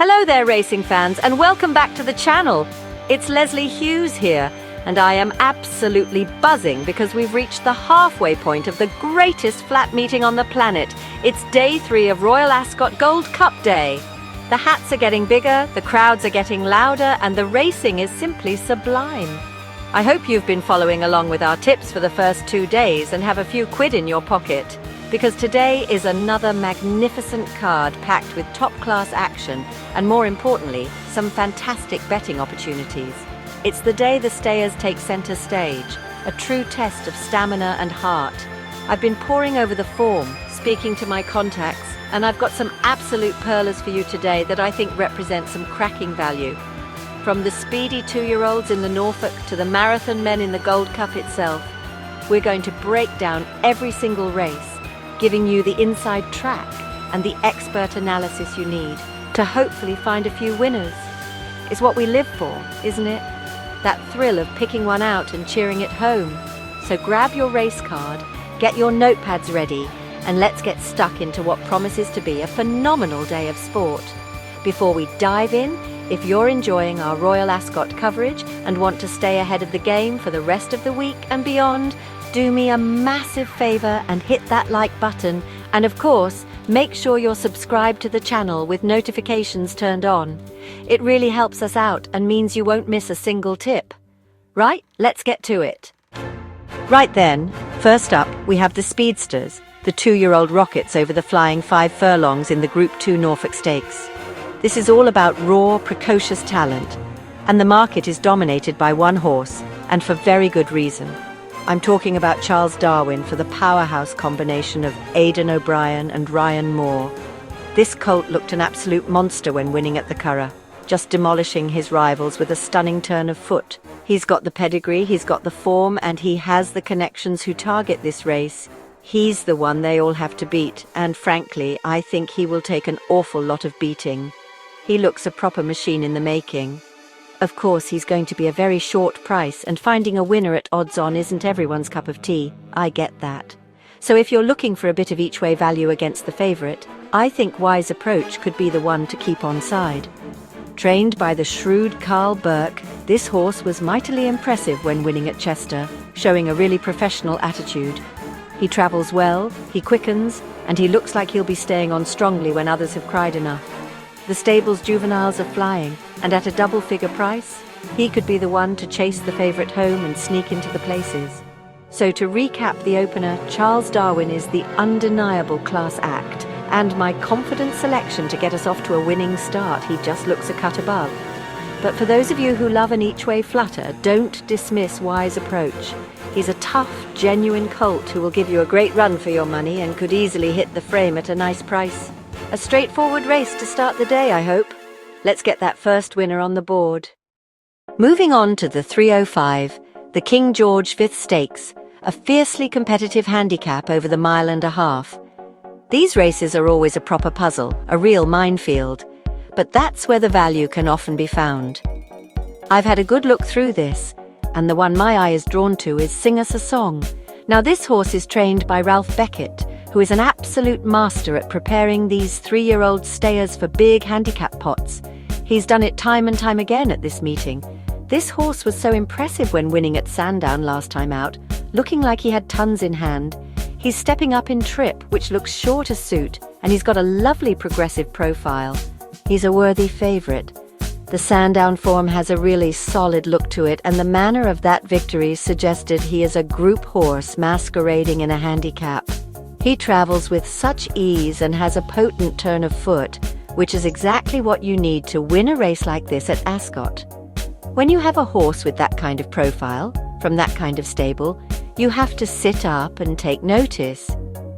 Hello there, racing fans, and welcome back to the channel. It's Leslie Hughes here, and I am absolutely buzzing because we've reached the halfway point of the greatest flat meeting on the planet. It's day 3 of Royal Ascot Gold Cup Day. The hats are getting bigger, the crowds are getting louder, and the racing is simply sublime. I hope you've been following along with our tips for the first 2 days and have a few quid in your pocket, because today is another magnificent card packed with top-class action and, more importantly, some fantastic betting opportunities. It's the day the stayers take centre stage, a true test of stamina and heart. I've been poring over the form, speaking to my contacts, and I've got some absolute pearlers for you today that I think represent some cracking value. From the speedy 2-year-olds in the Norfolk to the marathon men in the Gold Cup itself, we're going to break down every single race, giving you the inside track and the expert analysis you need to hopefully find a few winners. It's what we live for, isn't it? That thrill of picking one out and cheering it home. So grab your race card, get your notepads ready, and let's get stuck into what promises to be a phenomenal day of sport. Before we dive in, if you're enjoying our Royal Ascot coverage and want to stay ahead of the game for the rest of the week and beyond, do me a massive favour and hit that like button, and of course, make sure you're subscribed to the channel with notifications turned on. It really helps us out and means you won't miss a single tip. Right, let's get to it. Right then, first up, we have the Speedsters, the 2-year-old rockets over the flying 5 furlongs in the Group 2 Norfolk Stakes. This is all about raw, precocious talent, and the market is dominated by one horse, and for very good reason. I'm talking about Charles Darwin for the powerhouse combination of Aidan O'Brien and Ryan Moore. This colt looked an absolute monster when winning at the Curragh, just demolishing his rivals with a stunning turn of foot. He's got the pedigree, he's got the form, and he has the connections who target this race. He's the one they all have to beat, and frankly, I think he will take an awful lot of beating. He looks a proper machine in the making. Of course, he's going to be a very short price, and finding a winner at odds-on isn't everyone's cup of tea. I get that. So if you're looking for a bit of each-way value against the favourite, I think Wise Approach could be the one to keep on side. Trained by the shrewd Carl Burke, this horse was mightily impressive when winning at Chester, showing a really professional attitude. He travels well, he quickens, and he looks like he'll be staying on strongly when others have cried enough. The stable's juveniles are flying, and at a double-figure price, he could be the one to chase the favourite home and sneak into the places. So to recap the opener, Charles Darwin is the undeniable class act, and my confident selection to get us off to a winning start. He just looks a cut above. But for those of you who love an each-way flutter, don't dismiss Wise Approach. He's a tough, genuine colt who will give you a great run for your money and could easily hit the frame at a nice price. A straightforward race to start the day, I hope. Let's get that first winner on the board. Moving on to the 305, the King George V Stakes, a fiercely competitive handicap over the 1.5 miles. These races are always a proper puzzle, a real minefield, but that's where the value can often be found. I've had a good look through this, and the one my eye is drawn to is Sing Us a Song. Now this horse is trained by Ralph Beckett, who is an absolute master at preparing these 3-year-old stayers for big handicap pots. He's done it time and time again at this meeting. This horse was so impressive when winning at Sandown last time out, looking like he had tons in hand. He's stepping up in trip, which looks sure to suit, and he's got a lovely progressive profile. He's a worthy favourite. The Sandown form has a really solid look to it, and the manner of that victory suggested he is a group horse masquerading in a handicap. He travels with such ease and has a potent turn of foot, which is exactly what you need to win a race like this at Ascot. When you have a horse with that kind of profile, from that kind of stable, you have to sit up and take notice.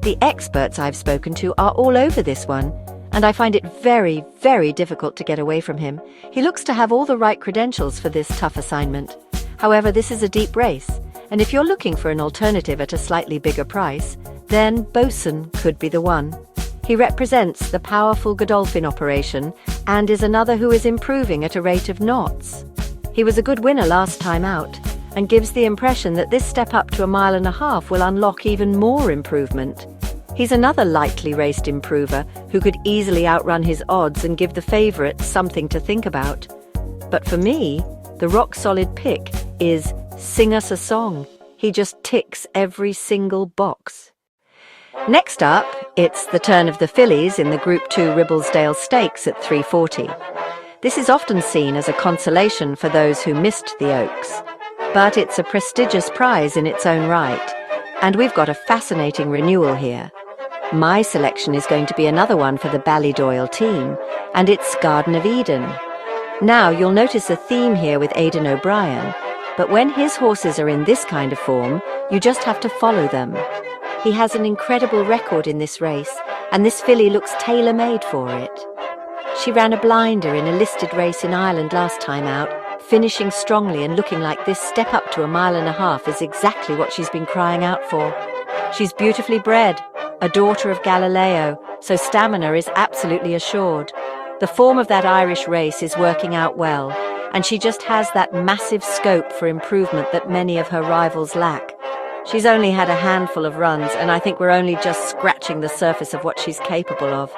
The experts I've spoken to are all over this one, and I find it very, very difficult to get away from him. He looks to have all the right credentials for this tough assignment. However, this is a deep race, and if you're looking for an alternative at a slightly bigger price, then Bosun could be the one. He represents the powerful Godolphin operation and is another who is improving at a rate of knots. He was a good winner last time out and gives the impression that this step up to 1.5 miles will unlock even more improvement. He's another lightly raced improver who could easily outrun his odds and give the favourites something to think about. But for me, the rock-solid pick is Sing Us a Song. He just ticks every single box. Next up, it's the turn of the fillies in the Group 2 Ribblesdale Stakes at 3:40. This is often seen as a consolation for those who missed the Oaks. But it's a prestigious prize in its own right, and we've got a fascinating renewal here. My selection is going to be another one for the Ballydoyle team, and it's Garden of Eden. Now, you'll notice a theme here with Aidan O'Brien, but when his horses are in this kind of form, you just have to follow them. He has an incredible record in this race, and this filly looks tailor-made for it. She ran a blinder in a listed race in Ireland last time out, finishing strongly and looking like this step up to a 1.5 miles is exactly what she's been crying out for. She's beautifully bred, a daughter of Galileo, so stamina is absolutely assured. The form of that Irish race is working out well, and she just has that massive scope for improvement that many of her rivals lack. She's only had a handful of runs, and I think we're only just scratching the surface of what she's capable of.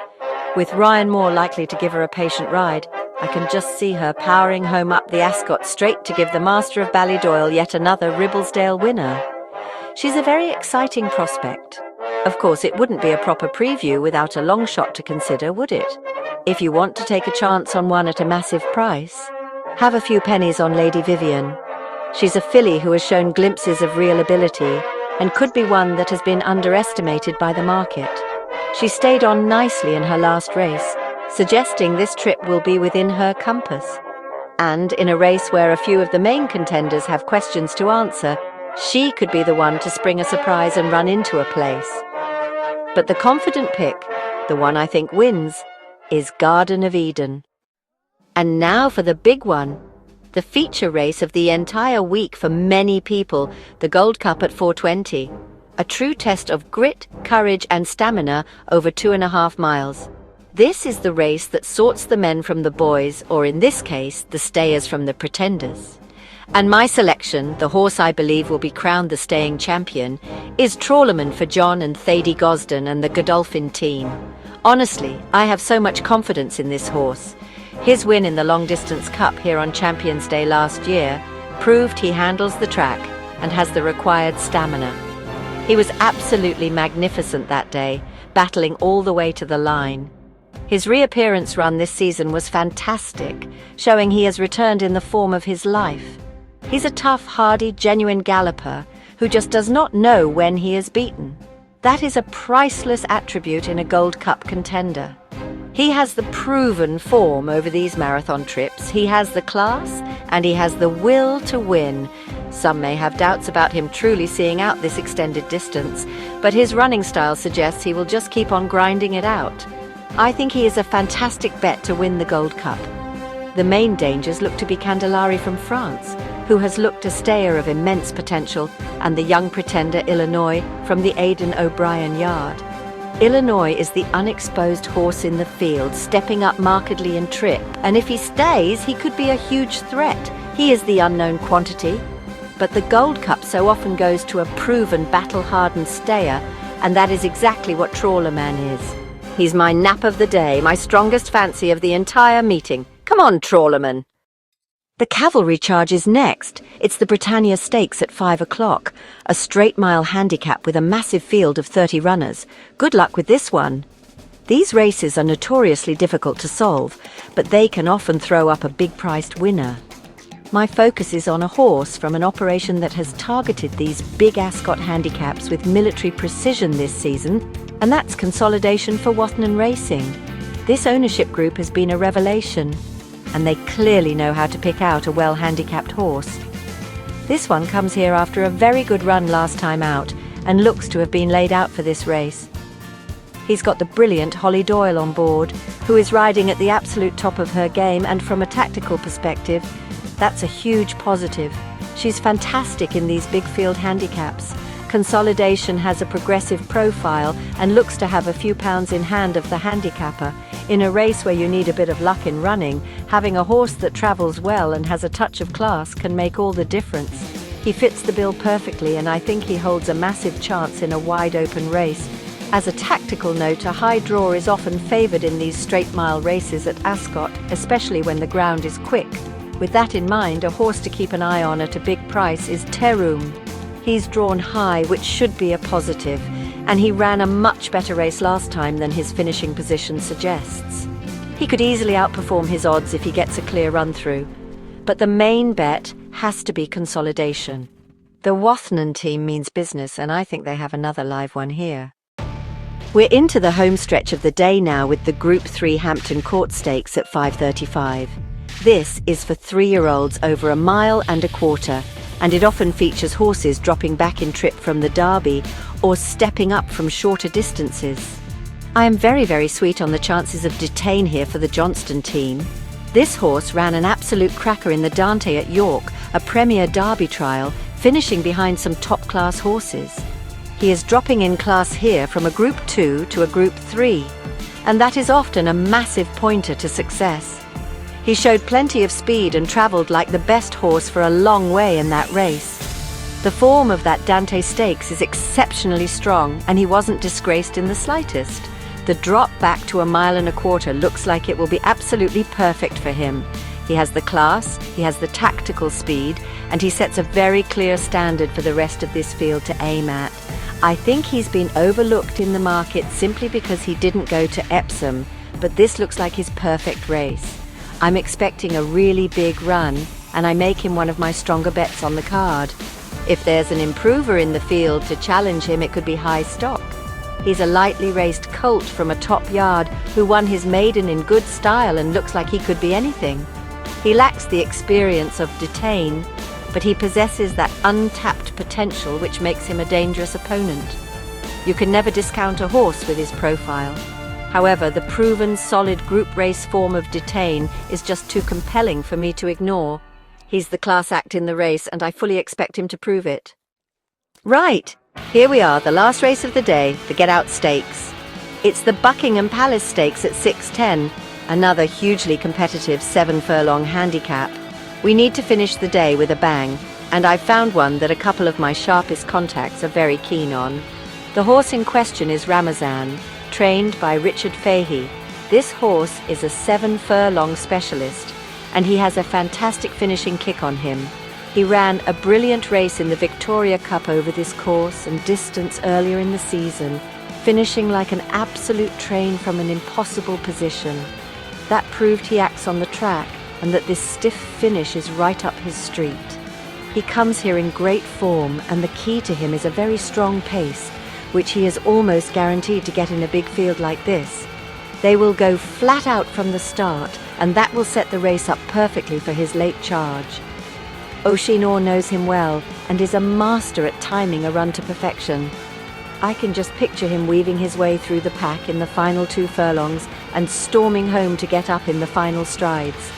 With Ryan Moore likely to give her a patient ride, I can just see her powering home up the Ascot straight to give the Master of Ballydoyle yet another Ribblesdale winner. She's a very exciting prospect. Of course, it wouldn't be a proper preview without a long shot to consider, would it? If you want to take a chance on one at a massive price, have a few pennies on Lady Vivian. She's a filly who has shown glimpses of real ability and could be one that has been underestimated by the market. She stayed on nicely in her last race, suggesting this trip will be within her compass. And in a race where a few of the main contenders have questions to answer, she could be the one to spring a surprise and run into a place. But the confident pick, the one I think wins, is Garden of Eden. And now for the big one, the feature race of the entire week for many people, the Gold Cup at 4:20. A true test of grit, courage and stamina over 2.5 miles. This is the race that sorts the men from the boys, or in this case, the stayers from the pretenders. And my selection, the horse I believe will be crowned the staying champion, is Trawlerman for John and Thady Gosden and the Godolphin team. Honestly, I have so much confidence in this horse. His win in the Long Distance Cup here on Champions Day last year proved he handles the track and has the required stamina. He was absolutely magnificent that day, battling all the way to the line. His reappearance run this season was fantastic, showing he has returned in the form of his life. He's a tough, hardy, genuine galloper who just does not know when he is beaten. That is a priceless attribute in a Gold Cup contender. He has the proven form over these marathon trips. He has the class and he has the will to win. Some may have doubts about him truly seeing out this extended distance, but his running style suggests he will just keep on grinding it out. I think he is a fantastic bet to win the Gold Cup. The main dangers look to be Candelari from France, who has looked a stayer of immense potential, and the young pretender Illinois from the Aidan O'Brien yard. Illinois is the unexposed horse in the field, stepping up markedly in trip, and if he stays, he could be a huge threat. He is the unknown quantity. But the Gold Cup so often goes to a proven, battle-hardened stayer, and that is exactly what Trawlerman is. He's my nap of the day, my strongest fancy of the entire meeting. Come on, Trawlerman. The cavalry charge is next. It's the Britannia Stakes at 5 o'clock, a straight-mile handicap with a massive field of 30 runners. Good luck with this one. These races are notoriously difficult to solve, but they can often throw up a big-priced winner. My focus is on a horse from an operation that has targeted these big Ascot handicaps with military precision this season, and that's Consolidation for Watton Racing. This ownership group has been a revelation, and they clearly know how to pick out a well-handicapped horse. This one comes here after a very good run last time out, and looks to have been laid out for this race. He's got the brilliant Holly Doyle on board, who is riding at the absolute top of her game, and from a tactical perspective, that's a huge positive. She's fantastic in these big field handicaps. Consolidation has a progressive profile and looks to have a few pounds in hand of the handicapper. In a race where you need a bit of luck in running, having a horse that travels well and has a touch of class can make all the difference. He fits the bill perfectly, and I think he holds a massive chance in a wide-open race. As a tactical note, a high draw is often favoured in these straight-mile races at Ascot, especially when the ground is quick. With that in mind, a horse to keep an eye on at a big price is Terum. He's drawn high, which should be a positive, and he ran a much better race last time than his finishing position suggests. He could easily outperform his odds if he gets a clear run-through. But the main bet has to be consolidation. The Wathnan team means business, and I think they have another live one here. We're into the home stretch of the day now with the Group 3 Hampton Court Stakes at 5:35. This is for 3-year-olds over 1.25 miles, and it often features horses dropping back in trip from the Derby or stepping up from shorter distances. I am very sweet on the chances of Detain here for the Johnston team. This horse ran an absolute cracker in the Dante at York, a Premier Derby trial, finishing behind some top-class horses. He is dropping in class here from a Group 2 to a Group 3, and that is often a massive pointer to success. He showed plenty of speed and travelled like the best horse for a long way in that race. The form of that Dante Stakes is exceptionally strong, and he wasn't disgraced in the slightest. The drop back to 1.25 miles looks like it will be absolutely perfect for him. He has the class, he has the tactical speed, and he sets a very clear standard for the rest of this field to aim at. I think he's been overlooked in the market simply because he didn't go to Epsom, but this looks like his perfect race. I'm expecting a really big run, and I make him one of my stronger bets on the card. If there's an improver in the field to challenge him, it could be High Stock. He's a lightly raced colt from a top yard who won his maiden in good style and looks like he could be anything. He lacks the experience of Detain, but he possesses that untapped potential which makes him a dangerous opponent. You can never discount a horse with his profile. However, the proven solid group race form of Detain is just too compelling for me to ignore. He's the class act in the race, and I fully expect him to prove it. Right, here we are, the last race of the day, the Get Out Stakes. It's the Buckingham Palace Stakes at 6:10, another hugely competitive 7-furlong handicap. We need to finish the day with a bang, and I've found one that a couple of my sharpest contacts are very keen on. The horse in question is Ramazan, trained by Richard Fahey. This horse is a 7-furlong specialist, and he has a fantastic finishing kick on him. He ran a brilliant race in the Victoria Cup over this course and distance earlier in the season, finishing like an absolute train from an impossible position. That proved he acts on the track, and that this stiff finish is right up his street. He comes here in great form, and the key to him is a very strong pace, which he is almost guaranteed to get in a big field like this. They will go flat out from the start, and that will set the race up perfectly for his late charge. Oshinor knows him well, and is a master at timing a run to perfection. I can just picture him weaving his way through the pack in the final 2 furlongs and storming home to get up in the final strides.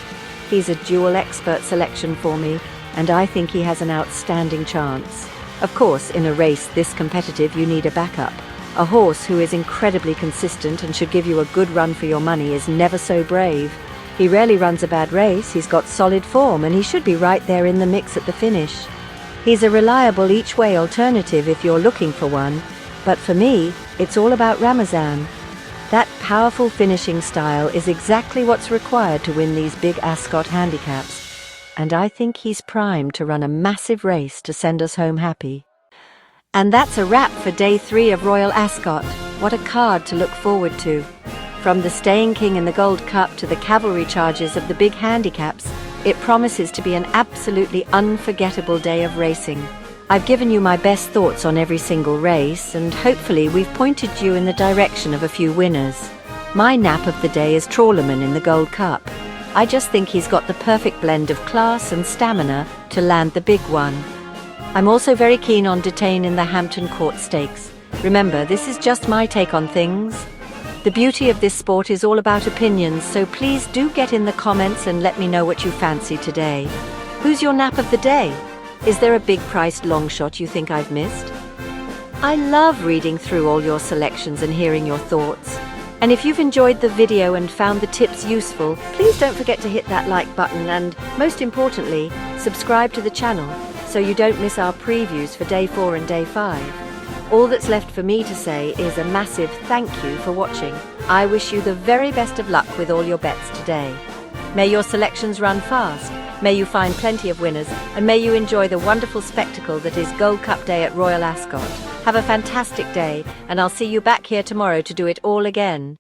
He's a dual expert selection for me, and I think he has an outstanding chance. Of course, in a race this competitive, you need a backup. A horse who is incredibly consistent and should give you a good run for your money is never so brave. He rarely runs a bad race, he's got solid form, and he should be right there in the mix at the finish. He's a reliable each-way alternative if you're looking for one, but for me, it's all about Ramazan. That powerful finishing style is exactly what's required to win these big Ascot handicaps, and I think he's primed to run a massive race to send us home happy. And that's a wrap for Day 3 of Royal Ascot. What a card to look forward to. From the Staying King in the Gold Cup to the cavalry charges of the big handicaps, it promises to be an absolutely unforgettable day of racing. I've given you my best thoughts on every single race, and hopefully we've pointed you in the direction of a few winners. My nap of the day is Trawlerman in the Gold Cup. I just think he's got the perfect blend of class and stamina to land the big one. I'm also very keen on Detain in the Hampton Court Stakes. Remember, this is just my take on things. The beauty of this sport is all about opinions, so please do get in the comments and let me know what you fancy today. Who's your nap of the day? Is there a big-priced long shot you think I've missed? I love reading through all your selections and hearing your thoughts. And if you've enjoyed the video and found the tips useful, please don't forget to hit that like button and, most importantly, subscribe to the channel so you don't miss our previews for Day 4 and Day 5. All that's left for me to say is a massive thank you for watching. I wish you the very best of luck with all your bets today. May your selections run fast, may you find plenty of winners, and may you enjoy the wonderful spectacle that is Gold Cup Day at Royal Ascot. Have a fantastic day, and I'll see you back here tomorrow to do it all again.